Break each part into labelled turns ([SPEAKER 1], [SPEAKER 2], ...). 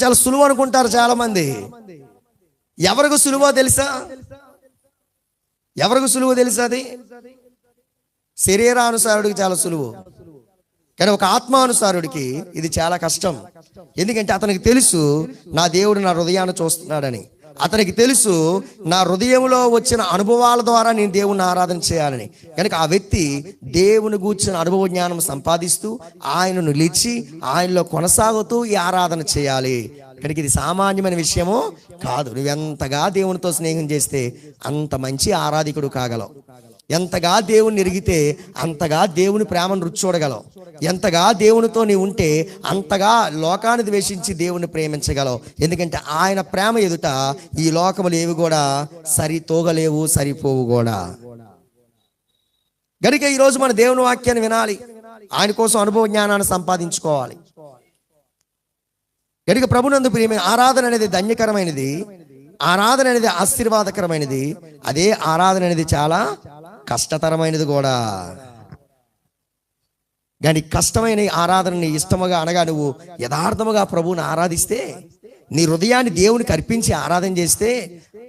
[SPEAKER 1] చాలా సులువు అనుకుంటారు చాలా మంది. ఎవరికి సులువో తెలుసా? ఎవరికి సులువో తెలుసా? అది శరీరానుసారుడికి చాలా సులువు, కానీ ఒక ఆత్మానుసారుడికి ఇది చాలా కష్టం. ఎందుకంటే అతనికి తెలుసు నా దేవుడు నా హృదయాన్ని చూస్తున్నాడని. అతనికి తెలుసు నా హృదయంలో వచ్చిన అనుభవాల ద్వారా నేను దేవుణ్ణి ఆరాధన చేయాలని. కనుక ఆ వ్యక్తి దేవుని గూర్చిన అనుభవ జ్ఞానం సంపాదిస్తూ ఆయనను నిలిచి ఆయనలో కొనసాగుతూ ఈ ఆరాధన చేయాలి. కనుక ఇది సామాన్యమైన విషయమో కాదు. నువ్వెంతగా దేవునితో స్నేహం చేస్తే అంత మంచి ఆరాధికుడు కాగలవు. ఎంతగా దేవుని ఎరిగితే అంతగా దేవుని ప్రేమను రుచి చూడగలవు. ఎంతగా దేవునితో నీ ఉంటే అంతగా లోకాన్ని ద్వేషించి దేవుని ప్రేమించగలవు. ఎందుకంటే ఆయన ప్రేమ ఎదుట ఈ లోకములు ఏవి కూడా సరితూగలేవు, సరిపోవు కూడా. గనుక ఈరోజు మన దేవుని వాక్యాన్ని వినాలి, ఆయన కోసం అనుభవ జ్ఞానాన్ని సంపాదించుకోవాలి. గనుక ప్రభునందు ప్రియమైన ఆరాధన అనేది ధన్యకరమైనది, ఆరాధన అనేది ఆశీర్వాదకరమైనది. అదే ఆరాధన అనేది చాలా కష్టతరమైనది కూడా. కానీ కష్టమైన ఆరాధనని ఇష్టముగా అనగా నువ్వు యథార్థముగా ప్రభువుని ఆరాధిస్తే, నీ హృదయాన్ని దేవునికి అర్పించి ఆరాధన చేస్తే,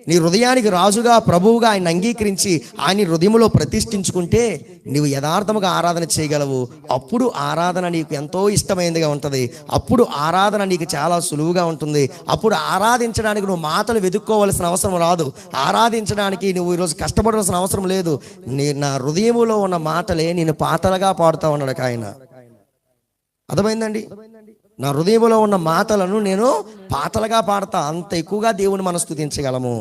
[SPEAKER 1] నీ హృదయానికి రాజుగా ప్రభువుగా ఆయన అంగీకరించి ఆయన హృదయంలో ప్రతిష్ఠించుకుంటే నువ్వు యథార్థముగా ఆరాధన చేయగలవు. అప్పుడు ఆరాధన నీకు ఎంతో ఇష్టమైనదిగా ఉంటుంది. అప్పుడు ఆరాధన నీకు చాలా సులువుగా ఉంటుంది. అప్పుడు ఆరాధించడానికి నువ్వు మాటలు వెతుక్కోవలసిన అవసరం రాదు. ఆరాధించడానికి నువ్వు ఈరోజు కష్టపడవలసిన అవసరం లేదు. నా హృదయంలో ఉన్న మాటలే నేను పాటలుగా పాడుతూ ఉన్నాడు ఆయన. అర్థమైందండి? నా హృదయంలో ఉన్న మాటలను నేను పాటలుగా పాడతా. అంత ఎక్కువగా దేవుని మనం స్తుతించగలము.